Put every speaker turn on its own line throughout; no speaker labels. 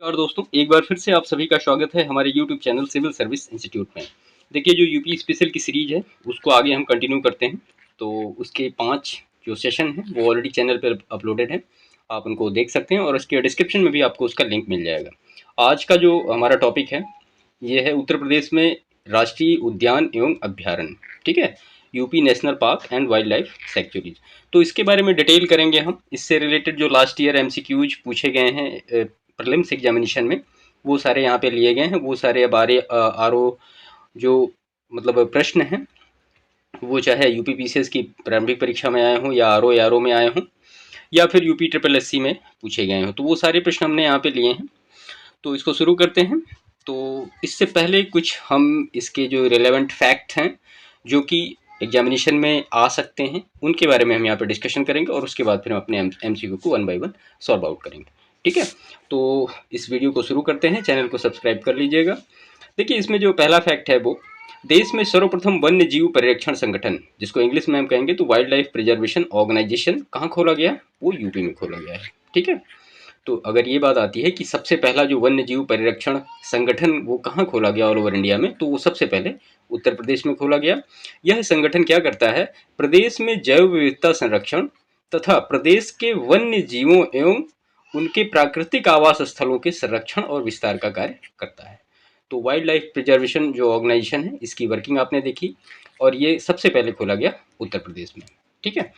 और दोस्तों एक बार फिर से आप सभी का स्वागत है हमारे YouTube चैनल सिविल सर्विस इंस्टीट्यूट में। देखिए जो यूपी स्पेशल की सीरीज है उसको आगे हम कंटिन्यू करते हैं। तो उसके 5 जो सेशन हैं वो ऑलरेडी चैनल पर अपलोडेड है, आप उनको देख सकते हैं और उसके डिस्क्रिप्शन में भी आपको उसका लिंक मिल जाएगा। आज का जो हमारा टॉपिक है ये है उत्तर प्रदेश में राष्ट्रीय उद्यान एवं अभ्यारण्य। ठीक है, UP national park and wild life sanctuaries. तो इसके बारे में डिटेल करेंगे हम। इससे रिलेटेड जो लास्ट ईयर एमसीक्यूज पूछे गए हैं प्रीलिम्स एग्जामिनेशन में वो सारे यहाँ पे लिए गए हैं। वो सारे अब आर ओ जो मतलब प्रश्न हैं वो चाहे यूपी पीसीएस की प्रारंभिक परीक्षा में आए हों या आर ओ में आए हों या फिर यूपी ट्रिपल एस सी में पूछे गए हों, तो वो सारे प्रश्न हमने यहाँ पे लिए हैं। तो इसको शुरू करते हैं। तो इससे पहले कुछ हम इसके जो रिलेवेंट फैक्ट हैं जो कि एग्जामिनेशन में आ सकते हैं उनके बारे में हम यहाँ पे डिस्कशन करेंगे और उसके बाद फिर हम अपने एमसीक्यू को 1 बाय 1 सॉल्व आउट करेंगे। ठीक है, तो इस वीडियो को शुरू करते हैं। चैनल को सब्सक्राइब कर लीजिएगा। देखिए इसमें जो पहला फैक्ट है वो देश में सर्वप्रथम वन्य जीव परिरक्षण संगठन, जिसको इंग्लिश में हम कहेंगे तो वाइल्ड लाइफ प्रिजर्वेशन ऑर्गेनाइजेशन, कहाँ खोला गया? वो यूपी में खोला गया है। ठीक है, तो अगर ये बात आती है कि सबसे पहला जो वन्य जीव परिरक्षण संगठन वो कहाँ खोला गया ऑल ओवर इंडिया में, तो वो सबसे पहले उत्तर प्रदेश में खोला गया। यह संगठन क्या करता है? प्रदेश में जैव विविधता संरक्षण तथा प्रदेश के वन्य जीवों एवं उनके प्राकृतिक आवास स्थलों के संरक्षण और विस्तार का कार्य करता है। तो वाइल्ड लाइफ प्रिजर्वेशन जो ऑर्गेनाइजेशन है इसकी वर्किंग आपने देखी और ये सबसे पहले खोला गया उत्तर प्रदेश में। ठीक है,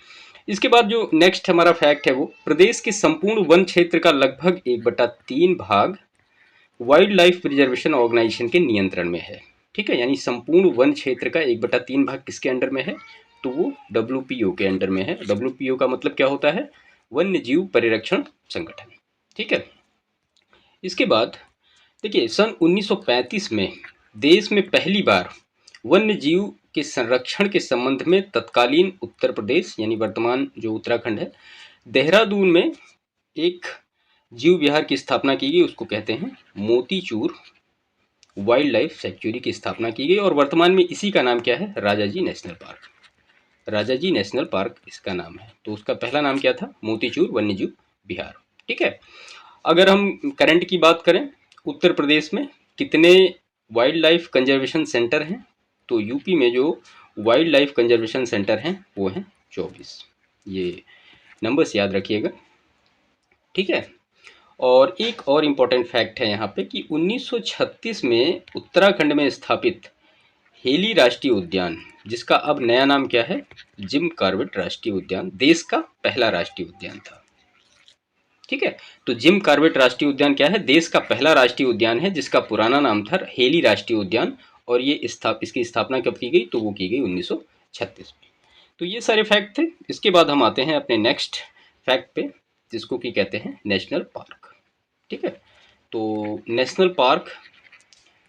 इसके बाद जो नेक्स्ट हमारा फैक्ट है वो प्रदेश के संपूर्ण वन क्षेत्र का लगभग 1/3 भाग वाइल्ड लाइफ प्रिजर्वेशन ऑर्गेनाइजेशन के नियंत्रण में है। ठीक है, यानी संपूर्ण वन क्षेत्र का 1/3 भाग किसके अंडर में है? तो वो WPO के अंडर में है। WPO का मतलब क्या होता है? वन्य जीव परिरक्षण संगठन। ठीक है, इसके बाद देखिए सन 1935 में देश में पहली बार वन्य जीव के संरक्षण के संबंध में तत्कालीन उत्तर प्रदेश यानी वर्तमान जो उत्तराखंड है देहरादून में एक जीव विहार की स्थापना की गई। उसको कहते हैं मोतीचूर वाइल्ड लाइफ सेंचुरी की स्थापना की गई और वर्तमान में इसी का नाम क्या है? Rajaji national park. Rajaji national park इसका नाम है। तो उसका पहला नाम क्या था? मोतीचूर वन्यजीव विहार। ठीक है, अगर हम करंट की बात करें उत्तर प्रदेश में कितने वाइल्ड लाइफ कंजर्वेशन सेंटर हैं, तो यूपी में जो वाइल्ड लाइफ कंजर्वेशन सेंटर हैं वो हैं 24। ये नंबर्स याद रखिएगा। ठीक है, और एक और इम्पॉर्टेंट फैक्ट है यहाँ पे कि 1936 में उत्तराखंड में स्थापित हेली राष्ट्रीय उद्यान, जिसका अब नया नाम क्या है? जिम कॉर्बेट राष्ट्रीय उद्यान, देश का पहला राष्ट्रीय उद्यान था। ठीक है, तो जिम कॉर्बेट राष्ट्रीय उद्यान क्या है? देश का पहला राष्ट्रीय उद्यान है जिसका पुराना नाम था हेली राष्ट्रीय उद्यान और ये इसकी स्थापना कब की गई? तो वो की गई 1936 में। तो ये सारे फैक्ट थे। इसके बाद हम आते हैं अपने नेक्स्ट फैक्ट पे जिसको कि कहते हैं नेशनल पार्क। ठीक है, तो नेशनल पार्क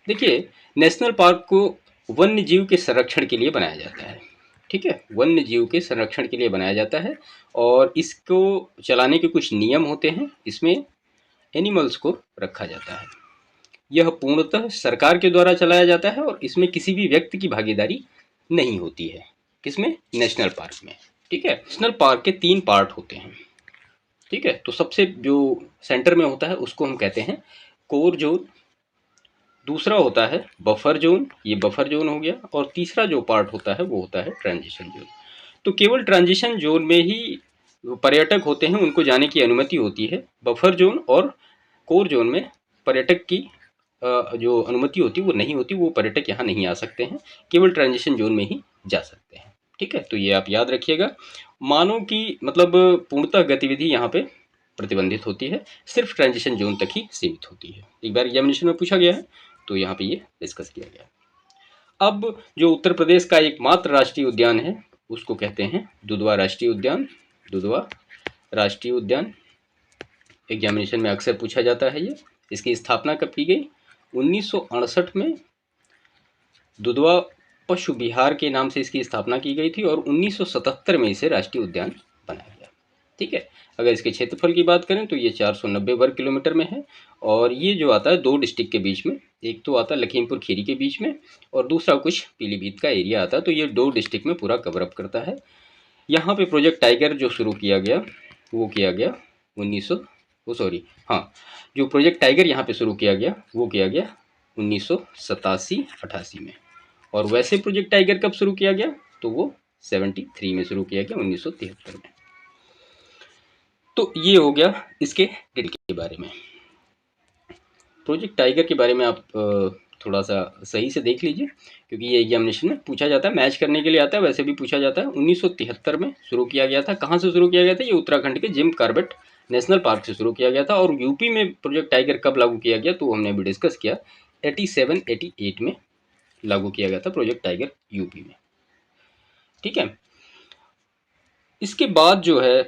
देखिए नेशनल पार्क को वन्य जीव के संरक्षण के लिए बनाया जाता है। ठीक है, वन्य जीव के संरक्षण के लिए बनाया जाता है और इसको चलाने के कुछ नियम होते हैं। इसमें एनिमल्स को रखा जाता है। यह पूर्णतः सरकार के द्वारा चलाया जाता है और इसमें किसी भी व्यक्ति की भागीदारी नहीं होती है। किसमें? नेशनल पार्क में। ठीक है, नेशनल पार्क के 3 पार्ट होते हैं। ठीक है, तो सबसे जो सेंटर में होता है उसको हम कहते हैं कोर जोन, दूसरा होता है बफर जोन, ये बफर जोन हो गया, और तीसरा जो पार्ट होता है वो होता है ट्रांजिशन जोन। तो केवल ट्रांजिशन जोन में ही पर्यटक होते हैं, उनको जाने की अनुमति होती है। बफर जोन और कोर जोन में पर्यटक की जो अनुमति होती है वो नहीं होती, वो पर्यटक यहाँ नहीं आ सकते हैं, केवल ट्रांजिशन जोन में ही जा सकते हैं। ठीक है, तो ये आप याद रखिएगा। मानव की मतलब पूर्णतः गतिविधि यहाँ पे प्रतिबंधित होती है, सिर्फ ट्रांजिशन जोन तक ही सीमित होती है। एक बार एग्जामिनेशन में पूछा गया है तो यहाँ पे ये डिस्कस किया गया। अब जो उत्तर प्रदेश का एकमात्र राष्ट्रीय उद्यान है उसको कहते हैं दुधवा राष्ट्रीय उद्यान। दुधवा राष्ट्रीय उद्यान एग्जामिनेशन में अक्सर पूछा जाता है। ये इसकी स्थापना कब की गई? 1968 में दुधवा पशु विहार के नाम से इसकी स्थापना की गई थी और 1977 में इसे राष्ट्रीय उद्यान बनाया गया। ठीक है, अगर इसके क्षेत्रफल की बात करें तो ये 490 वर्ग किलोमीटर में है और ये जो आता है 2 डिस्ट्रिक्ट के बीच में, एक तो आता है लखीमपुर खीरी के बीच में और दूसरा कुछ पीलीभीत का एरिया आता है। तो ये 2 डिस्ट्रिक्ट में पूरा कवरअप करता है। यहाँ पे प्रोजेक्ट टाइगर जो शुरू किया गया वो किया गया 19 वो सॉरी, हाँ, जो प्रोजेक्ट टाइगर यहाँ पे शुरू किया गया वो किया गया 1987-88 में। और वैसे प्रोजेक्ट टाइगर कब शुरू किया गया, तो वो 73 में शुरू किया गया, 1973 में। तो ये हो गया इसके डिटेल के बारे में। प्रोजेक्ट टाइगर के बारे में आप थोड़ा सा सही से देख लीजिए, क्योंकि ये एग्जामिनेशन में पूछा जाता है, मैच करने के लिए आता है, वैसे भी पूछा जाता है। 1973 में शुरू किया गया था। कहाँ से शुरू किया गया था? ये उत्तराखंड के जिम कॉर्बेट नेशनल पार्क से शुरू किया गया था। और यूपी में प्रोजेक्ट टाइगर कब लागू किया गया, तो हमने अभी डिस्कस किया, 87-88 में लागू किया गया था प्रोजेक्ट टाइगर यूपी में। ठीक है, इसके बाद जो है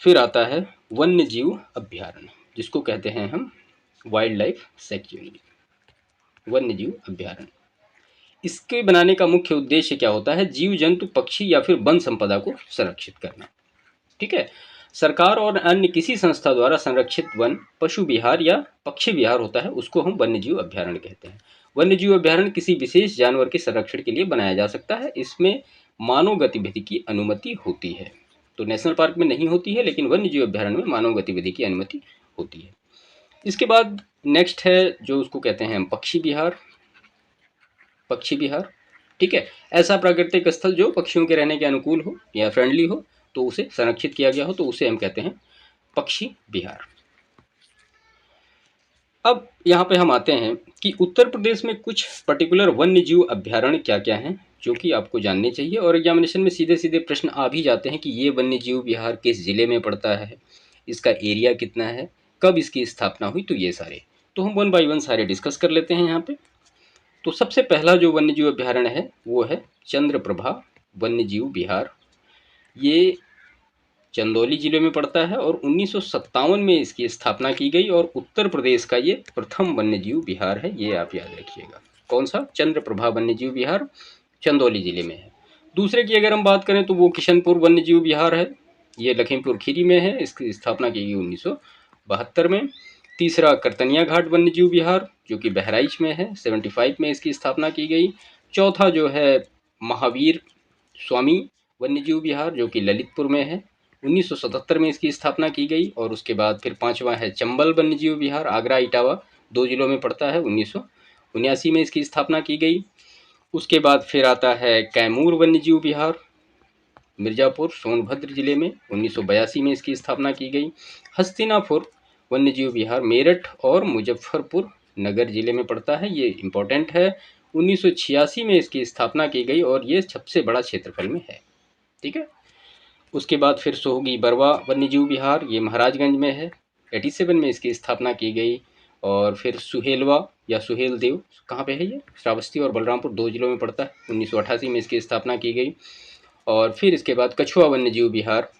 फिर आता है वन्य जीव अभ्यारण्य, जिसको कहते हैं हम वाइल्ड लाइफ सेंचुरी, वन्य जीव अभ्यारण्य। इसके बनाने का मुख्य उद्देश्य क्या होता है? जीव जंतु, पक्षी या फिर वन संपदा को संरक्षित करना। ठीक है, सरकार और अन्य किसी संस्था द्वारा संरक्षित वन, पशु विहार या पक्षी विहार होता है, उसको हम वन्य जीव अभ्यारण्य कहते हैं। वन्य जीव अभ्यारण्य किसी विशेष जानवर के संरक्षण के लिए बनाया जा सकता है। इसमें मानव गतिविधि की अनुमति होती है। तो नेशनल पार्क में नहीं होती है, लेकिन वन्य जीव अभ्यारण्य में मानव गतिविधि की अनुमति होती है। इसके बाद नेक्स्ट है जो उसको कहते हैं हम पक्षी विहार। पक्षी विहार, ठीक है, ऐसा प्राकृतिक स्थल जो पक्षियों के रहने के अनुकूल हो या फ्रेंडली हो, तो उसे संरक्षित किया गया हो, तो उसे हम कहते हैं पक्षी विहार। अब यहाँ पे हम आते हैं कि उत्तर प्रदेश में कुछ पर्टिकुलर वन्य जीव अभ्यारण्य क्या क्या हैं, जो कि आपको जानने चाहिए। और एग्जामिनेशन में सीधे सीधे प्रश्न आ भी जाते हैं कि ये वन्य जीव विहार किस जिले में पड़ता है, इसका एरिया कितना है, कब इसकी स्थापना हुई, तो ये सारे तो हम वन बाय वन सारे डिस्कस कर लेते हैं यहाँ पे। तो सबसे पहला जो वन्य जीव अभ्यारण्य है वो है चंद्रप्रभा वन्य जीव विहार। ये चंदौली जिले में पड़ता है और 1957 में इसकी स्थापना की गई और उत्तर प्रदेश का ये प्रथम वन्यजीव विहार है, ये आप याद रखिएगा। कौन सा? चंद्रप्रभा वन्यजीव विहार, चंदौली जिले में है। दूसरे की अगर हम बात करें तो वो किशनपुर वन्यजीव विहार है, ये लखीमपुर खीरी में है, इसकी स्थापना की गई 1972 में। तीसरा करतनिया घाट वन्यजीव विहार जो कि बहराइच में है, 75 में इसकी स्थापना की गई। चौथा जो है महावीर स्वामी वन्यजीव विहार जो कि ललितपुर में है, 1977 में इसकी स्थापना की गई। और उसके बाद फिर पांचवा है चंबल वन्यजीव विहार, आगरा इटावा 2 जिलों में पड़ता है, 1979 में इसकी स्थापना की गई। उसके बाद फिर आता है कैमूर वन्यजीव विहार, मिर्जापुर सोनभद्र जिले में, 1982 में इसकी स्थापना की गई। हस्तिनापुर वन्यजीव विहार मेरठ और मुजफ्फरपुर नगर जिले में पड़ता है, ये इम्पोर्टेंट है, 1986 में इसकी स्थापना की गई और ये सबसे बड़ा क्षेत्रफल में है। ठीक है, उसके बाद फिर सोहगी बरवा वन्यजीव विहार, ये महाराजगंज में है, 87 में इसकी स्थापना की गई। और फिर सुहेलवा या सुहेल देव कहाँ पे है? ये श्रावस्ती और बलरामपुर 2 जिलों में पड़ता है, 1988 में इसकी स्थापना की गई। और फिर इसके बाद कछुआ वन्यजीव विहार,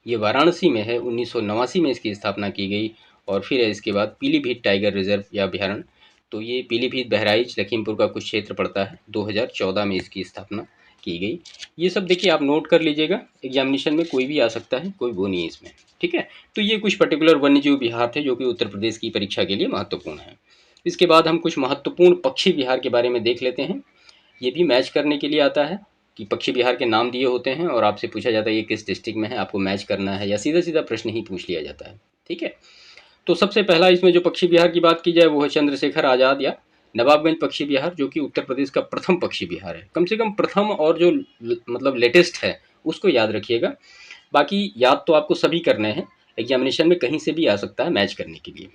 ये वाराणसी में है, 1989 में इसकी स्थापना की गई। और फिर है इसके बाद पीलीभीत टाइगर रिजर्व या अभ्यारण्य, तो ये पीलीभीत बहराइच लखीमपुर का कुछ क्षेत्र पड़ता है, 2014 में इसकी स्थापना की गई। ये सब देखिए आप नोट कर लीजिएगा, एग्जामिनेशन में कोई भी आ सकता है, कोई वो नहीं है इसमें। ठीक है, तो ये कुछ पर्टिकुलर वन्यजीव विहार थे जो कि उत्तर प्रदेश की परीक्षा के लिए महत्वपूर्ण है। इसके बाद हम कुछ महत्वपूर्ण पक्षी विहार के बारे में देख लेते हैं। ये भी मैच करने के लिए आता है कि पक्षी विहार के नाम दिए होते हैं और आपसे पूछा जाता है ये किस डिस्ट्रिक्ट में है, आपको मैच करना है या सीधा सीधा प्रश्न ही पूछ लिया जाता है। ठीक है, तो सबसे पहला इसमें जो पक्षी विहार की बात की जाए वो है चंद्रशेखर आज़ाद या नवाबगंज पक्षी विहार, जो कि उत्तर प्रदेश का प्रथम पक्षी विहार है। कम से कम प्रथम और जो मतलब लेटेस्ट है उसको याद रखिएगा, बाकी याद तो आपको सभी करने हैं, एग्जामिनेशन में कहीं से भी आ सकता है मैच करने के लिए।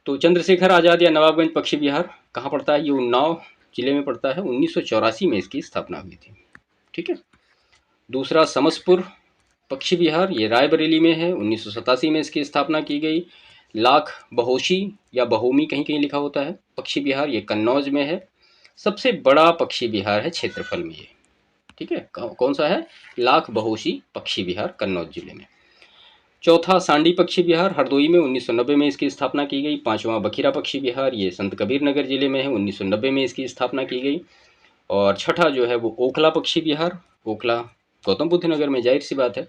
तो चंद्रशेखर आज़ाद या नवाबगंज पक्षी विहार कहाँ पड़ता है? ये उन्नाव जिले में पड़ता है, 1984 में इसकी स्थापना हुई थी। ठीक है, दूसरा समसपुर पक्षी विहार, ये रायबरेली में है, 1987 में इसकी स्थापना की गई। लाख बहोशी या बहोमी कहीं कहीं लिखा होता है पक्षी विहार, ये कन्नौज में है, सबसे बड़ा पक्षी विहार है क्षेत्रफल में ये। ठीक है, कौन सा है? लाख बहोशी पक्षी विहार, कन्नौज जिले में। चौथा सांडी पक्षी विहार हरदोई में, 1990 में इसकी स्थापना की गई। पांचवा बखीरा पक्षी विहार, ये संत कबीर नगर जिले में है, 1990 में इसकी स्थापना की गई। और छठा जो है वो ओखला पक्षी विहार, ओखला गौतम बुद्ध नगर में, जाहिर सी बात है,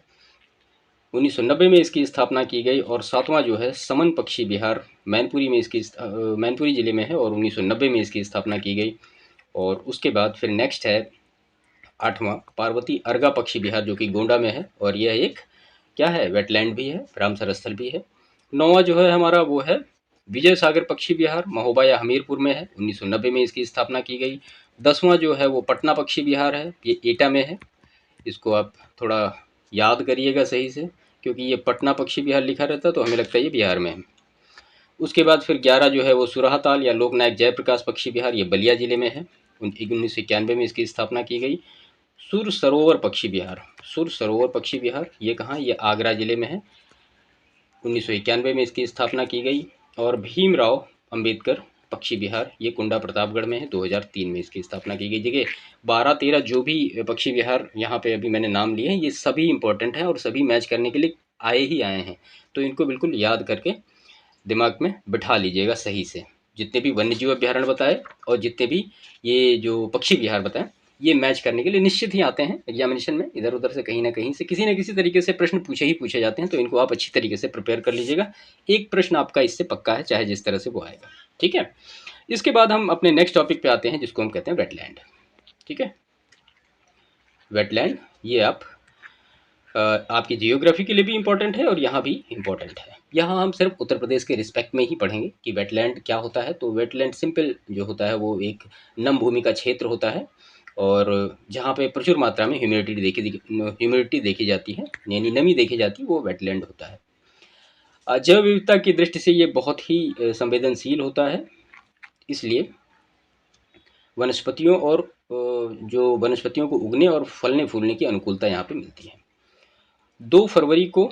1990 में इसकी स्थापना की गई। और सातवां जो है समन पक्षी विहार मैनपुरी में इसकी मैनपुरी जिले में है और 1990 में इसकी स्थापना की गई। और उसके बाद फिर नेक्स्ट है आठवां पार्वती अर्गा पक्षी विहार जो कि गोंडा में है और यह एक क्या है? वेटलैंड भी है, रामसर स्थल भी है। 9वां जो है हमारा वो है विजय सागर पक्षी विहार, महोबा या हमीरपुर में है, 1990 में इसकी स्थापना की गई। 10वां जो है वो पटना पक्षी विहार है, ये एटा में है। इसको आप थोड़ा याद करिएगा सही से, क्योंकि ये पटना पक्षी विहार लिखा रहता है तो हमें लगता है ये बिहार में है। उसके बाद फिर 11 जो है वो सुराहताल या लोकनायक जयप्रकाश पक्षी विहार, ये बलिया जिले में है, 1991 में इसकी स्थापना की गई। सुर सरोवर पक्षी विहार, सुर सरोवर पक्षी विहार ये कहाँ, ये आगरा जिले में है, 1991 में इसकी स्थापना की गई। और भीमराव अंबेडकर पक्षी विहार, ये कुंडा प्रतापगढ़ में है, 2003 में इसकी स्थापना की गई। देखिए 12-13 जो भी पक्षी विहार यहाँ पे अभी मैंने नाम लिए हैं, ये सभी इंपॉर्टेंट हैं और सभी मैच करने के लिए आए ही आए हैं, तो इनको बिल्कुल याद करके दिमाग में बिठा लीजिएगा सही से। जितने भी वन्यजीव अभ्यारण्य बताए और जितने भी ये जो पक्षी विहार बताए, ये मैच करने के लिए निश्चित ही आते हैं एग्जामिनेशन में, इधर उधर से कहीं ना कहीं से किसी न किसी तरीके से प्रश्न पूछे ही पूछे जाते हैं, तो इनको आप अच्छी तरीके से प्रिपेयर कर लीजिएगा। एक प्रश्न आपका इससे पक्का है, चाहे जिस तरह से वो आएगा। ठीक है, इसके बाद हम अपने नेक्स्ट टॉपिक पे आते हैं, जिसको हम कहते हैं वेटलैंड। ठीक है, वेटलैंड ये आपकी जियोग्राफी के लिए भी इम्पोर्टेंट है और यहाँ भी इम्पोर्टेंट है। यहाँ हम सिर्फ उत्तर प्रदेश के रिस्पेक्ट में ही पढ़ेंगे कि वेटलैंड क्या होता है। तो वेटलैंड सिंपल जो होता है वो एक नम भूमि का क्षेत्र होता है, और जहाँ पे प्रचुर मात्रा में ह्यूमिडिटी देखी जाती है, यानी नमी देखी जाती है, वो वेटलैंड होता है। जैव विविधता की दृष्टि से ये बहुत ही संवेदनशील होता है, इसलिए वनस्पतियों और जो वनस्पतियों को उगने और फलने फूलने की अनुकूलता यहाँ पे मिलती है। 2 फरवरी को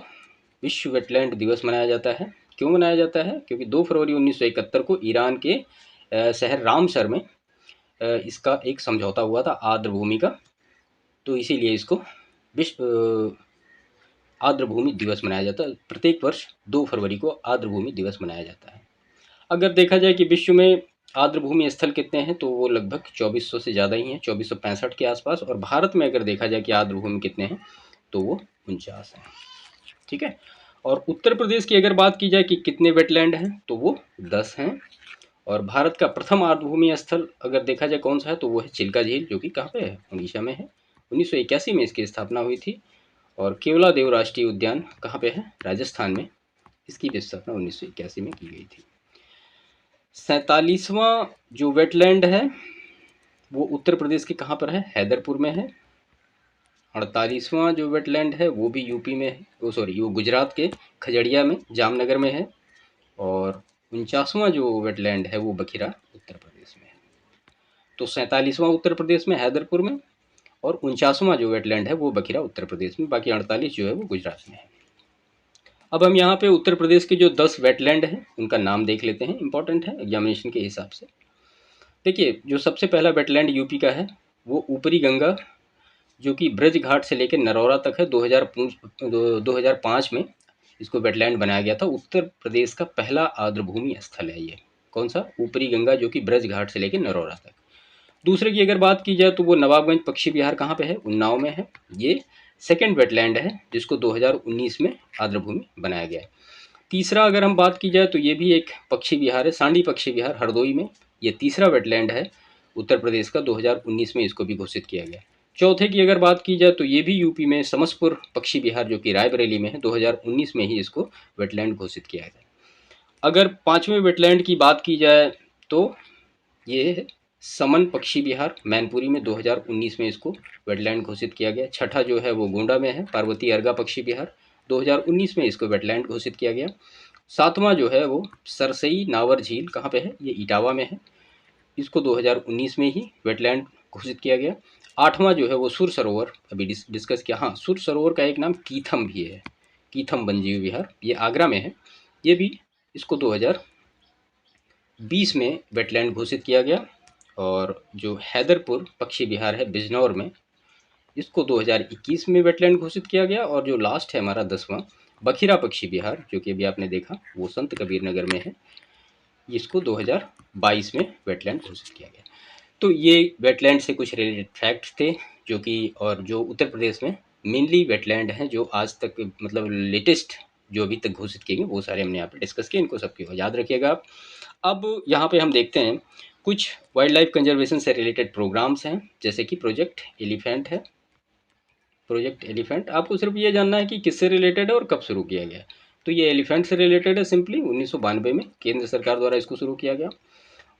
विश्व वेटलैंड दिवस मनाया जाता है। क्यों मनाया जाता है? क्योंकि 2 फरवरी 1971 को ईरान के शहर रामसर में इसका एक समझौता हुआ था आर्द्र भूमि का, तो इसीलिए इसको विश्व आर्द्र भूमि दिवस मनाया जाता है। प्रत्येक वर्ष 2 फरवरी को आर्द्र भूमि दिवस मनाया जाता है। अगर देखा जाए कि विश्व में आर्द्र भूमि स्थल कितने हैं, तो वो लगभग 2400 से ज़्यादा ही हैं, 2465 के आसपास। और भारत में अगर देखा जाए कि आर्द्र भूमि कितने हैं, तो वो 49 हैं। ठीक है, और उत्तर प्रदेश की अगर बात की जाए कि कितने वेटलैंड हैं, तो वो 10 हैं। और भारत का प्रथम आर्द्र भूमि स्थल अगर देखा जाए कौन सा है, तो वो है चिल्का झील, जो कि कहाँ पे है, उड़ीसा में है। 1981 में इसकी स्थापना हुई थी। और केवला देव राष्ट्रीय उद्यान कहाँ पे है, राजस्थान में, इसकी भी स्थापना 1981 में की गई थी। 47वां जो वेटलैंड है वो उत्तर प्रदेश के कहाँ पर है, हैदरपुर में है। 48वां जो वेटलैंड है वो भी यूपी में है, वो गुजरात के खजड़िया में, जामनगर में है। और 49वां जो वेटलैंड है वो बखिरा उत्तर प्रदेश में है। तो 47वां उत्तर प्रदेश में हैदरपुर में, और 49वां जो वेटलैंड है वो बखिरा उत्तर प्रदेश में, बाकी 48 जो है वो गुजरात में है। अब हम यहाँ पे उत्तर प्रदेश के जो 10 वेटलैंड हैं उनका नाम देख लेते हैं, इंपॉर्टेंट है एग्जामिनेशन के हिसाब से। देखिए जो सबसे पहला वेटलैंड यूपी का है वो ऊपरी गंगा, जो कि ब्रज घाट से लेकर नरौरा तक है। 2005 में इसको वेटलैंड बनाया गया था। उत्तर प्रदेश का पहला आर्द्रभूमि स्थल है ये। कौन सा? ऊपरी गंगा, जो कि ब्रज घाट से लेकर नरौरा तक। दूसरे की अगर बात की जाए तो वो नवाबगंज पक्षी विहार कहाँ पे है, उन्नाव में है। ये सेकेंड वेटलैंड है जिसको 2019 में आर्द्रभूमि बनाया गया है। तीसरा अगर हम बात की जाए तो ये भी एक पक्षी विहार है, सांडी पक्षी विहार हरदोई में। ये तीसरा वेटलैंड है उत्तर प्रदेश का, 2019 में इसको भी घोषित किया गया। चौथे की अगर बात की जाए तो ये भी यूपी में समसपुर पक्षी विहार, जो कि रायबरेली में है, 2019 में ही इसको वेटलैंड घोषित किया गया। अगर पांचवें वेटलैंड की बात की जाए तो ये है समन पक्षी विहार मैनपुरी में, 2019 में इसको वेटलैंड घोषित किया गया। छठा जो है वो गोंडा में है, पार्वती अर्गा पक्षी विहार, 2019 में इसको वेटलैंड घोषित किया गया। सातवां जो है वो सरसई नावर झील कहाँ पे है, ये इटावा में है, इसको 2019 में ही वेटलैंड घोषित किया गया। आठवां जो है वो सुर सरोवर, अभी डिस्कस किया। हाँ, सुर सरोवर का एक नाम कीथम भी है, कीथम वन्यजीव विहार, ये आगरा में है। ये भी इसको 2020 में वेटलैंड घोषित किया गया। और जो हैदरपुर पक्षी विहार है बिजनौर में, इसको 2021 में वेटलैंड घोषित किया गया। और जो लास्ट है हमारा 10वां बखिरा पक्षी विहार, जो कि अभी आपने देखा, वो संत कबीर नगर में है, इसको 2022 में वेटलैंड घोषित किया गया। तो ये वेटलैंड से कुछ रिलेटेड फैक्ट्स थे जो कि, और जो उत्तर प्रदेश में मेनली वेटलैंड हैं जो आज तक मतलब लेटेस्ट जो अभी तक घोषित किए गए, वो सारे हमने यहाँ पे डिस्कस किए, इनको सबको याद रखिएगा आप। अब यहाँ पे हम देखते हैं कुछ वाइल्ड लाइफ कंजर्वेशन से रिलेटेड प्रोग्राम्स हैं, जैसे कि प्रोजेक्ट एलिफेंट है। प्रोजेक्ट एलिफेंट आपको सिर्फ ये जानना है कि किससे रिलेटेड है और कब शुरू किया गया। तो ये एलिफेंट से रिलेटेड है सिंपली, 1992 में केंद्र सरकार द्वारा इसको शुरू किया गया।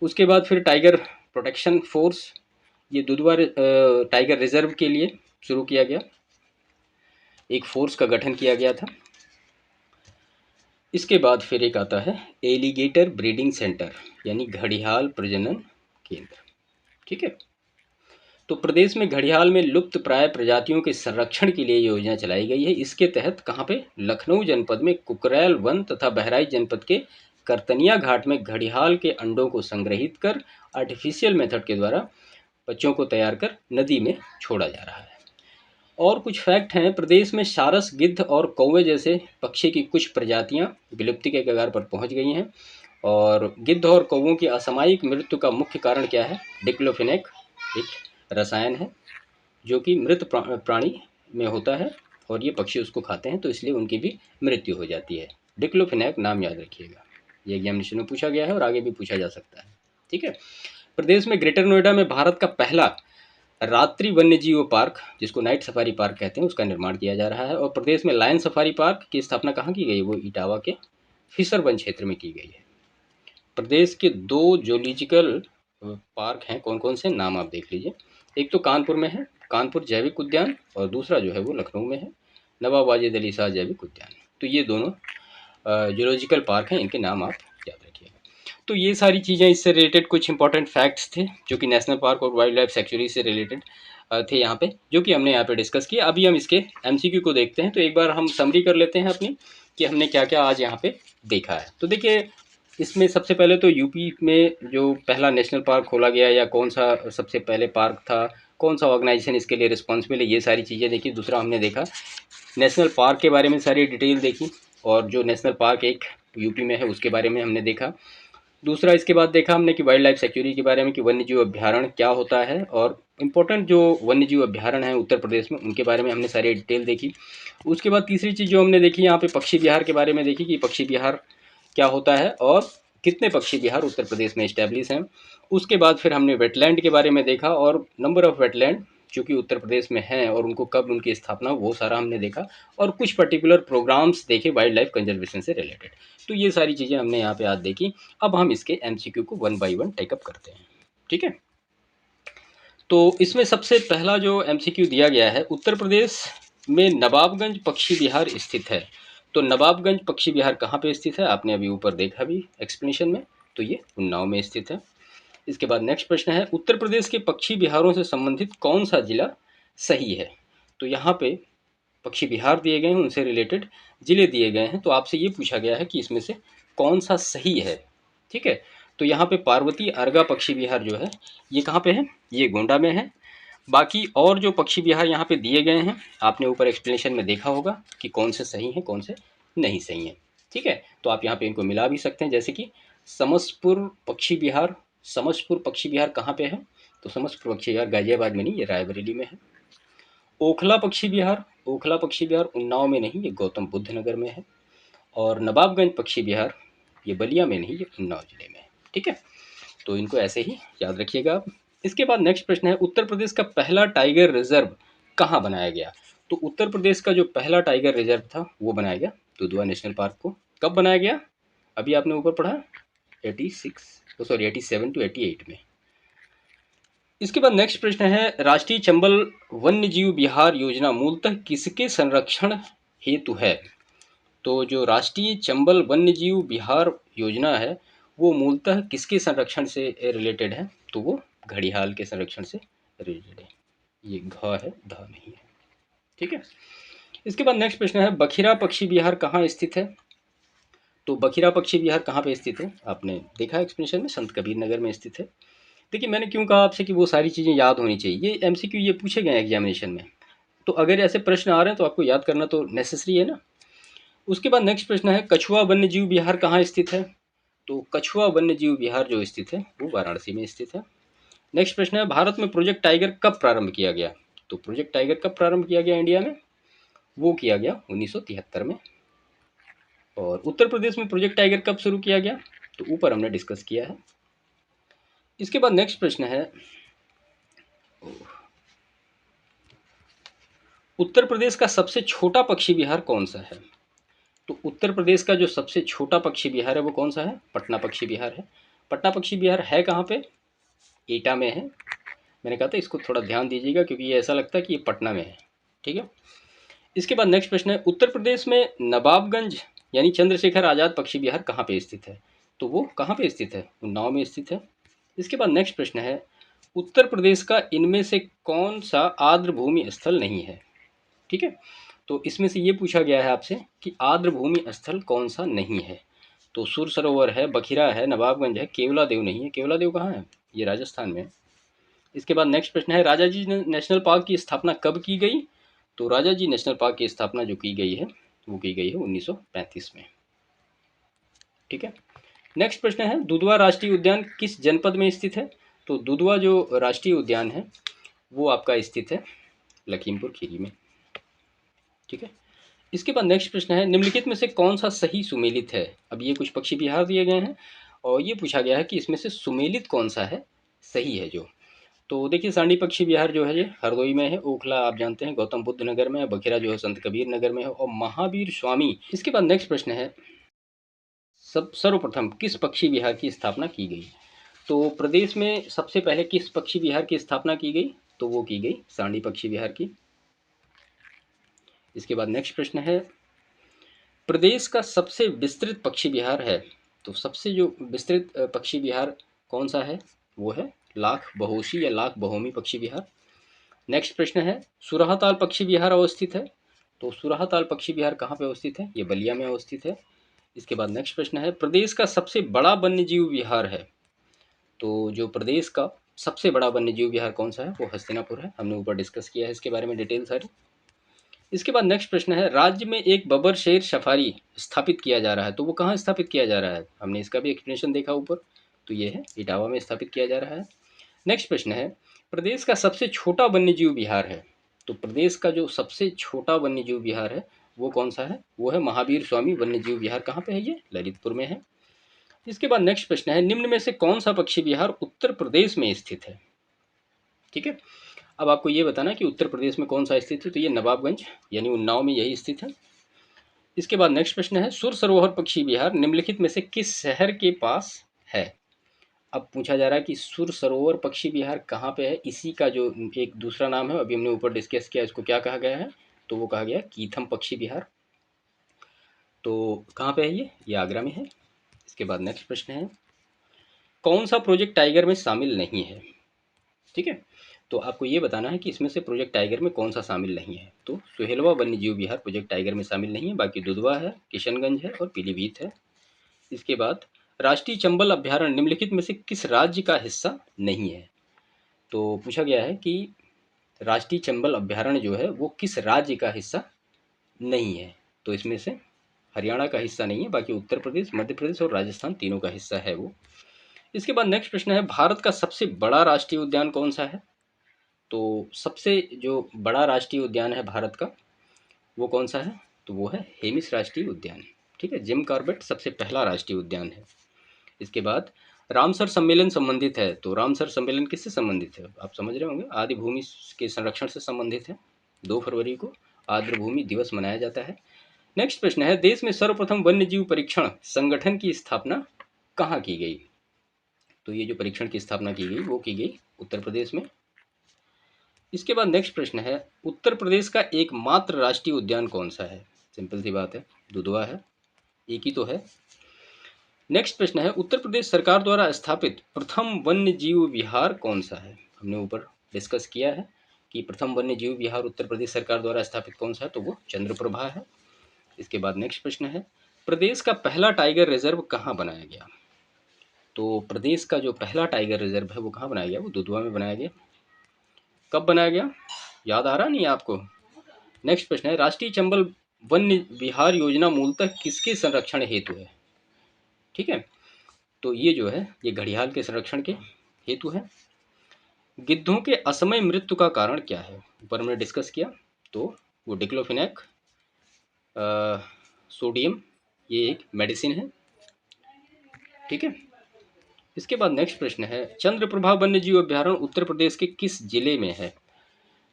उसके बाद फिर टाइगर प्रोटेक्शन फोर्स, ये दुधवा टाइगर रिजर्व के लिए शुरू किया गया, एक फोर्स का गठन किया गया था। इसके बाद फिर एक आता है एलिगेटर ब्रीडिंग सेंटर, यानी घड़ियाल प्रजनन केंद्र। ठीक है, तो प्रदेश में घड़ियाल में लुप्त प्राय प्रजातियों के संरक्षण के लिए योजना चलाई गई है। इसके तहत कहाँ पे, लखनऊ जनपद में कुकरैल वन तथा बहराइच जनपद के करतनिया घाट में घड़ियाल के अंडों को संग्रहित कर आर्टिफिशियल मेथड के द्वारा बच्चों को तैयार कर नदी में छोड़ा जा रहा है। और कुछ फैक्ट हैं, प्रदेश में सारस, गिद्ध और कौवे जैसे पक्षी की कुछ प्रजातियां विलुप्ति के कगार पर पहुंच गई हैं। और गिद्ध और कौवों की असामयिक मृत्यु का मुख्य कारण क्या है, डिक्लोफेनेक एक रसायन है जो कि मृत प्राणी में होता है और ये पक्षी उसको खाते हैं, तो इसलिए उनकी भी मृत्यु हो जाती है। डिक्लोफेनेक नाम याद रखिएगा, ये एग्जामिनेशन में पूछा गया है और आगे भी पूछा जा सकता है। ठीक है, प्रदेश में ग्रेटर नोएडा में भारत का पहला रात्रि वन्यजीव पार्क, जिसको नाइट सफारी पार्क कहते हैं, उसका निर्माण किया जा रहा है। और प्रदेश में लायन सफारी पार्क की स्थापना कहाँ की गई, वो इटावा के फिशरवन क्षेत्र में की गई है। प्रदेश के 2 जूलॉजिकल पार्क हैं, कौन कौन से, नाम आप देख लीजिए। एक तो कानपुर में है, कानपुर जैविक उद्यान, और दूसरा जो है वो लखनऊ में है, नवाब वाजिद अली शाह जैविक उद्यान। तो ये दोनों जूलॉजिकल पार्क हैं, इनके नाम आप याद रखिएगा। तो ये सारी चीज़ें इससे रिलेटेड कुछ इंपॉर्टेंट फैक्ट्स थे जो कि नेशनल पार्क और वाइल्ड लाइफ सेंचुरी से रिलेटेड थे यहाँ पे, जो कि हमने यहाँ पे डिस्कस किया। अभी हम इसके एमसीक्यू को देखते हैं। तो एक बार हम समरी कर लेते हैं अपनी कि हमने क्या क्या आज यहाँ पे देखा है। तो देखिए, इसमें सबसे पहले तो यूपी में जो पहला नेशनल पार्क खोला गया या कौन सा सबसे पहले पार्क था, कौन सा ऑर्गेनाइजेशन इसके लिए रिस्पॉन्सिबल है, ये सारी चीज़ें देखी। दूसरा हमने देखा नेशनल पार्क के बारे में सारी डिटेल देखी, और जो नेशनल पार्क एक यूपी में है उसके बारे में हमने देखा। दूसरा इसके बाद देखा हमने कि वाइल्ड लाइफ सेंचुरी के बारे में, कि वन्यजीव अभ्यारण्य क्या होता है, और इम्पोर्टेंट जो वन्यजीव अभ्यारण्य हैं उत्तर प्रदेश में उनके बारे में हमने सारी डिटेल देखी। उसके बाद तीसरी चीज़ जो हमने देखी यहाँ पे पक्षी विहार के बारे में देखी, कि पक्षी विहार क्या होता है और कितने पक्षी विहार उत्तर प्रदेश में इस्टेब्लिश हैं। उसके बाद फिर हमने वेटलैंड के बारे में देखा, और नंबर ऑफ़ वेटलैंड जो कि उत्तर प्रदेश में हैं और उनको कब उनकी स्थापना, वो सारा हमने देखा। और कुछ पर्टिकुलर प्रोग्राम्स देखे वाइल्ड लाइफ कंजर्वेशन से रिलेटेड। तो ये सारी चीज़ें हमने यहाँ पे आज देखी। अब हम इसके एमसीक्यू को 1 बाय 1 टेकअप करते हैं। ठीक है, तो इसमें सबसे पहला जो एमसीक्यू दिया गया है, उत्तर प्रदेश में नवाबगंज पक्षी विहार स्थित है। तो नवाबगंज पक्षी विहार कहाँ पे स्थित है, आपने अभी ऊपर देखा भी एक्सप्लेनेशन में, तो ये उन्नाव में स्थित है। इसके बाद नेक्स्ट प्रश्न है, उत्तर प्रदेश के पक्षी विहारों से संबंधित कौन सा जिला सही है। तो यहाँ पे पक्षी विहार दिए गए हैं, उनसे रिलेटेड जिले दिए गए हैं। तो आपसे ये पूछा गया है कि इसमें से कौन सा सही है। ठीक है, तो यहाँ पे पार्वती अर्गा पक्षी विहार जो है ये कहाँ पे है, ये गोंडा में है। बाकी और जो पक्षी विहार यहाँ पे दिए गए हैं आपने ऊपर एक्सप्लेनेशन में देखा होगा कि कौन से सही हैं कौन से नहीं सही हैं। ठीक है, तो आप यहाँ पे इनको मिला भी सकते हैं, जैसे कि समसपुर पक्षी विहार। समसपुर पक्षी विहार कहाँ पे है, तो समसपुर पक्षी विहार गाजियाबाद में नहीं, ये रायबरेली में है। ओखला पक्षी विहार, ओखला पक्षी विहार उन्नाव में नहीं, ये गौतम बुद्ध नगर में है। और नवाबगंज पक्षी विहार ये बलिया में नहीं, ये उन्नाव जिले में है। ठीक है, तो इनको ऐसे ही याद रखिएगा आप। इसके बाद नेक्स्ट प्रश्न है, उत्तर प्रदेश का पहला टाइगर रिजर्व कहाँ बनाया गया। तो उत्तर प्रदेश का जो पहला टाइगर रिजर्व था वो बनाया गया दुधवा नेशनल पार्क को। कब बनाया गया, अभी आपने ऊपर पढ़ा 87 to 88 में। इसके बाद नेक्स्ट प्रश्न है, राष्ट्रीय चंबल वन्यजीव विहार योजना मूलतः किसके संरक्षण हेतु है। तो जो राष्ट्रीय चंबल वन्यजीव विहार योजना है वो मूलतः किसके संरक्षण से रिलेटेड है, तो वो घड़ियाल के संरक्षण से रिलेटेड है। ये घ है, ध नहीं है। ठीक है, इसके बाद नेक्स्ट प्रश्न है, बखिरा पक्षी विहार कहाँ स्थित है। तो बखिरा पक्षी विहार कहाँ पे स्थित है, आपने देखा एक्सप्लेनेशन में, संत कबीर नगर में स्थित है। देखिए मैंने क्यों कहा आपसे कि वो सारी चीज़ें याद होनी चाहिए, ये एमसीक्यू ये पूछे गए एग्जामिनेशन में, तो अगर ऐसे प्रश्न आ रहे हैं तो आपको याद करना तो नेसेसरी है ना। उसके बाद नेक्स्ट प्रश्न है, कछुआ वन्यजीव विहार कहाँ स्थित है। तो कछुआ वन्यजीव विहार जो स्थित है वो वाराणसी में स्थित है। नेक्स्ट प्रश्न है, भारत में प्रोजेक्ट टाइगर कब प्रारंभ किया गया। तो प्रोजेक्ट टाइगर कब प्रारंभ किया गया इंडिया में, वो किया गया 1973 में। और उत्तर प्रदेश में प्रोजेक्ट टाइगर कब शुरू किया गया, तो ऊपर हमने डिस्कस किया है। इसके बाद नेक्स्ट प्रश्न है, उत्तर प्रदेश का सबसे छोटा पक्षी विहार कौन सा है। तो उत्तर प्रदेश का जो सबसे छोटा पक्षी विहार है वो कौन सा है? पटना पक्षी विहार है। पटना पक्षी विहार है कहाँ पे? एटा में है। मैंने कहा था इसको थोड़ा ध्यान दीजिएगा क्योंकि ये ऐसा लगता है कि ये पटना में है। ठीक है। इसके बाद नेक्स्ट प्रश्न है, उत्तर प्रदेश में नवाबगंज यानी चंद्रशेखर आज़ाद पक्षी विहार कहाँ पे स्थित है? तो वो कहाँ पे स्थित है? उन्नाव में स्थित है। इसके बाद नेक्स्ट प्रश्न है, उत्तर प्रदेश का इनमें से कौन सा आर्द्र भूमि स्थल नहीं है? ठीक है। तो इसमें से ये पूछा गया है आपसे कि आर्द्र भूमि स्थल कौन सा नहीं है? तो सुर सरोवर है, बखिरा है, नवाबगंज है, केवला देव नहीं है। केवला देव कहाँ है? ये राजस्थान में है। इसके बाद नेक्स्ट प्रश्न है, राजाजी नेशनल पार्क की स्थापना कब की गई? तो राजाजी नेशनल पार्क की स्थापना जो की गई है वो की गई है 1935 में। ठीक है। नेक्स्ट प्रश्न है, दुधवा राष्ट्रीय उद्यान किस जनपद में स्थित है? तो दुधवा जो राष्ट्रीय उद्यान है वो आपका स्थित है लखीमपुर खीरी में। ठीक है। इसके बाद नेक्स्ट प्रश्न है, निम्नलिखित में से कौन सा सही सुमेलित है? अब ये कुछ पक्षी विहार दिए गए हैं और ये पूछा गया है कि इसमें से सुमेलित कौन सा है, सही है जो। तो देखिए सांडी पक्षी विहार जो है ये हरदोई में है, ओखला आप जानते हैं गौतम बुद्ध नगर में है, बखिरा जो है संत कबीर नगर में है और महावीर स्वामी। इसके बाद नेक्स्ट प्रश्न है, सर्वप्रथम किस पक्षी विहार की स्थापना की गई? तो प्रदेश में सबसे पहले किस पक्षी विहार की स्थापना की गई? तो वो की गई सांडी पक्षी विहार की। इसके बाद नेक्स्ट प्रश्न है, प्रदेश का सबसे विस्तृत पक्षी विहार है, तो सबसे जो विस्तृत पक्षी विहार कौन सा है? वो है लाख बहोशी या लाख बहोमी पक्षी विहार। नेक्स्ट प्रश्न है, सुराहताल पक्षी विहार अवस्थित है, तो सुराहताल पक्षी विहार कहाँ पे अवस्थित है? ये बलिया में अवस्थित है। इसके बाद नेक्स्ट प्रश्न है, प्रदेश का सबसे बड़ा वन्यजीव विहार है, तो जो प्रदेश का सबसे बड़ा वन्यजीव विहार कौन सा है? वो हस्तिनापुर है। हमने ऊपर डिस्कस किया है इसके बारे में डिटेल सारी। इसके बाद नेक्स्ट प्रश्न है, राज्य में एक बबर शेर सफारी स्थापित किया जा रहा है, तो वो कहाँ स्थापित किया जा रहा है? हमने इसका भी एक्सप्लेनेशन देखा ऊपर, तो ये है इटावा में स्थापित किया जा रहा है। नेक्स्ट प्रश्न है, प्रदेश का सबसे छोटा वन्यजीव विहार है, तो प्रदेश का जो सबसे छोटा वन्यजीव विहार है वो कौन सा है? वो है महावीर स्वामी वन्यजीव विहार। कहाँ पे है ये? ललितपुर में है। इसके बाद नेक्स्ट प्रश्न है, निम्न में से कौन सा पक्षी विहार उत्तर प्रदेश में स्थित है? ठीक है। अब आपको ये बताना कि उत्तर प्रदेश में कौन सा स्थित है, तो ये नवाबगंज यानी उन्नाव में यही स्थित है। इसके बाद नेक्स्ट प्रश्न है, सुर सरोवर पक्षी विहार निम्नलिखित में से किस शहर के पास है? अब पूछा जा रहा है कि सुर सरोवर पक्षी विहार कहाँ पे है, इसी का जो एक दूसरा नाम है अभी हमने ऊपर डिस्कस किया, इसको क्या कहा गया है? तो वो कहा गया कीथम पक्षी विहार। तो कहाँ पे है ये आगरा में है। इसके बाद नेक्स्ट प्रश्न है, कौन सा प्रोजेक्ट टाइगर में शामिल नहीं है? ठीक है। तो आपको ये बताना है कि इसमें से प्रोजेक्ट टाइगर में कौन सा शामिल नहीं है। तो सुहेलवा वन्यजीव विहार प्रोजेक्ट टाइगर में शामिल नहीं है, बाकी दुधवा है, किशनगंज है और पीलीभीत है। इसके बाद राष्ट्रीय चंबल अभ्यारण्य निम्नलिखित में से किस राज्य का हिस्सा नहीं है? तो पूछा गया है कि राष्ट्रीय चंबल अभ्यारण्य जो है वो किस राज्य का हिस्सा नहीं है? तो इसमें से हरियाणा का हिस्सा नहीं है, बाकी उत्तर प्रदेश, मध्य प्रदेश और राजस्थान तीनों का हिस्सा है वो। इसके बाद नेक्स्ट प्रश्न है, भारत का सबसे बड़ा राष्ट्रीय उद्यान कौन सा है? तो सबसे जो बड़ा राष्ट्रीय उद्यान है भारत का वो कौन सा है? तो वो है हेमिस राष्ट्रीय उद्यान। ठीक है। जिम कॉर्बेट सबसे पहला राष्ट्रीय उद्यान है। इसके बाद रामसर सम्मेलन संबंधित है, तो रामसर सम्मेलन किससे संबंधित है? आप समझ रहे होंगे, आदि भूमि के संरक्षण से संबंधित है। 2 फरवरी को आर्द्र भूमि दिवस मनाया जाता है। नेक्स्ट प्रश्न है, देश में सर्वप्रथम वन्यजीव परीक्षण संगठन की स्थापना कहाँ की गई? तो ये जो परीक्षण की स्थापना की गई वो की गई उत्तर प्रदेश में। इसके बाद नेक्स्ट प्रश्न है, उत्तर प्रदेश का एकमात्र राष्ट्रीय उद्यान कौन सा है? सिंपल सी बात है, दुधवा है, एक ही तो है। नेक्स्ट प्रश्न है, उत्तर प्रदेश सरकार द्वारा स्थापित प्रथम वन्य जीव विहार कौन सा है? हमने ऊपर डिस्कस किया है कि प्रथम वन्य जीव विहार उत्तर प्रदेश सरकार द्वारा स्थापित कौन सा है, तो वो चंद्रप्रभा है। इसके बाद नेक्स्ट प्रश्न है, प्रदेश का पहला टाइगर रिजर्व कहाँ बनाया गया? तो प्रदेश का जो पहला टाइगर रिजर्व है वो कहाँ बनाया गया? वो दुधवा में बनाया गया। कब बनाया गया? याद आ रहा नहीं आपको? नेक्स्ट प्रश्न है, राष्ट्रीय चंबल वन्य विहार योजना मूलतः किसके संरक्षण हेतु है? ठीक है। तो ये जो है ये घड़ियाल के संरक्षण के हेतु है। गिद्धों के असमय मृत्यु का कारण क्या है? ऊपर हमने डिस्कस किया, तो वो डिक्लोफिनेक सोडियम, ये एक मेडिसिन है। ठीक है। इसके बाद नेक्स्ट प्रश्न है, चंद्रप्रभा वन्यजीव अभ्यारण्य उत्तर प्रदेश के किस जिले में है?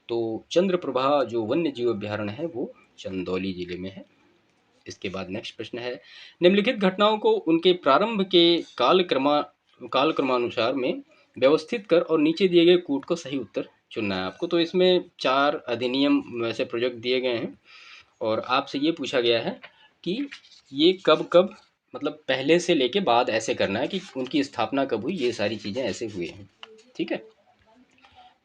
तो चंद्रप्रभा जो वन्यजीव अभ्यारण्य है वो चंदौली जिले में है। इसके बाद नेक्स्ट प्रश्न है, निम्नलिखित घटनाओं को उनके प्रारंभ के कालक्रमानुसार में व्यवस्थित कर और नीचे दिए गए कूट को सही उत्तर चुनना है आपको। तो इसमें 4 अधिनियम वैसे प्रोजेक्ट दिए गए हैं और आपसे ये पूछा गया है कि ये कब कब, मतलब पहले से लेके बाद ऐसे करना है कि उनकी स्थापना कब हुई, ये सारी चीज़ें ऐसे हुए हैं। ठीक है,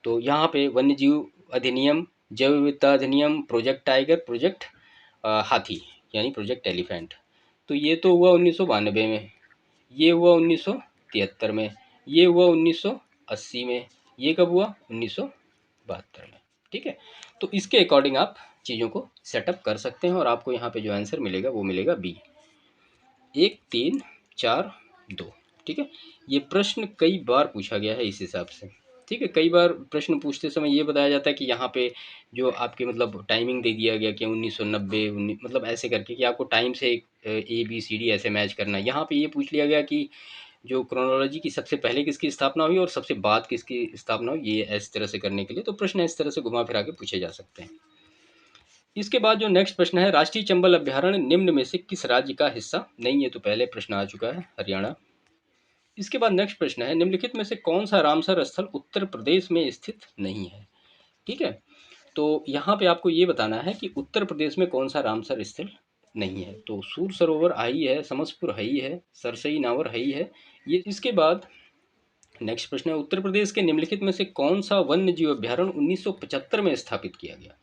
तो यहाँ पे वन्य जीव अधिनियम, जैव विविधता अधिनियम, प्रोजेक्ट टाइगर, प्रोजेक्ट हाथी यानी प्रोजेक्ट एलिफेंट, तो ये तो हुआ 1992 में, ये हुआ 1973 में, ये हुआ 1980 में, ये कब हुआ 1972 में। ठीक है, तो इसके अकॉर्डिंग आप चीज़ों को सेटअप कर सकते हैं और आपको यहाँ पे जो आंसर मिलेगा वो मिलेगा बी, 1 3 4 2। ठीक है, ये प्रश्न कई बार पूछा गया है इस हिसाब से। ठीक है, कई बार प्रश्न पूछते समय ये बताया जाता है कि यहाँ पे जो आपके मतलब टाइमिंग दे दिया गया कि 1990 मतलब ऐसे करके कि आपको टाइम से ए बी सी डी ऐसे मैच करना है। यहाँ पे ये पूछ लिया गया कि जो क्रोनोलॉजी की सबसे पहले किसकी स्थापना हुई और सबसे बाद किसकी स्थापना हुई, ये इस तरह से करने के लिए तो प्रश्न इस तरह से घुमा फिरा के पूछे जा सकते हैं। इसके बाद जो नेक्स्ट प्रश्न है, राष्ट्रीय चंबल अभ्यारण्य निम्न में से किस राज्य का हिस्सा नहीं है, तो पहले प्रश्न आ चुका है, हरियाणा। इसके बाद नेक्स्ट प्रश्न है, निम्नलिखित में से कौन सा रामसर स्थल उत्तर प्रदेश में स्थित नहीं है। ठीक है, तो यहाँ पे आपको ये बताना है कि उत्तर प्रदेश में कौन सा रामसर स्थल नहीं है। तो सूर सरोवर है ही है, समसपुर है ही है, सरसई नावर है ही है ये। इसके बाद नेक्स्ट प्रश्न है, उत्तर प्रदेश के निम्नलिखित में से कौन सा वन्य जीव अभ्यारण्य 1975 में स्थापित किया गया।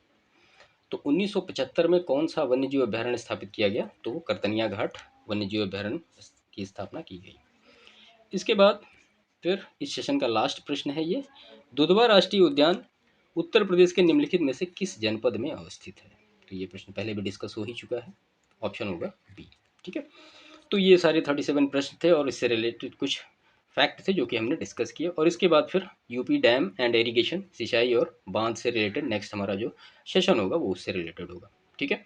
तो 1975 में कौन सा वन्य जीव अभ्यारण्य स्थापित किया गया, तो वो करतनिया घाट वन्य जीव अभ्यारण्य की स्थापना की गई। इसके बाद फिर इस सेशन का लास्ट प्रश्न है ये, दुधवा राष्ट्रीय उद्यान उत्तर प्रदेश के निम्नलिखित में से किस जनपद में अवस्थित है। तो ये प्रश्न पहले भी डिस्कस हो ही चुका है, ऑप्शन होगा बी। ठीक है, तो ये सारे 37 प्रश्न थे और इससे रिलेटेड कुछ फैक्ट थे जो कि हमने डिस्कस किए। और इसके बाद फिर यूपी डैम एंड इरिगेशन, सिंचाई और बांध से रिलेटेड नेक्स्ट हमारा जो सेशन होगा वो उससे रिलेटेड होगा। ठीक है,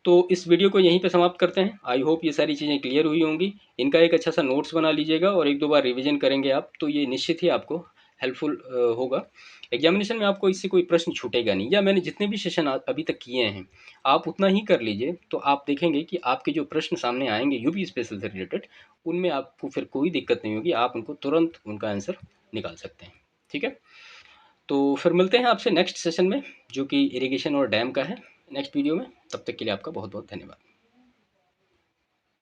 तो इस वीडियो को यहीं पे समाप्त करते हैं। आई होप ये सारी चीज़ें क्लियर हुई होंगी। इनका एक अच्छा सा नोट्स बना लीजिएगा और एक दो बार रिवीजन करेंगे आप, तो ये निश्चित ही आपको हेल्पफुल होगा। एग्जामिनेशन में आपको इससे कोई प्रश्न छूटेगा नहीं, या मैंने जितने भी सेशन अभी तक किए हैं आप उतना ही कर लीजिए, तो आप देखेंगे कि आपके जो प्रश्न सामने आएंगे यूपी स्पेशल से रिलेटेड, उनमें आपको फिर कोई दिक्कत नहीं होगी, आप उनको तुरंत उनका आंसर निकाल सकते हैं। ठीक है, तो फिर मिलते हैं आपसे नेक्स्ट सेशन में जो कि इरिगेशन और डैम का है, नेक्स्ट वीडियो में। तब तक के लिए आपका बहुत बहुत धन्यवाद।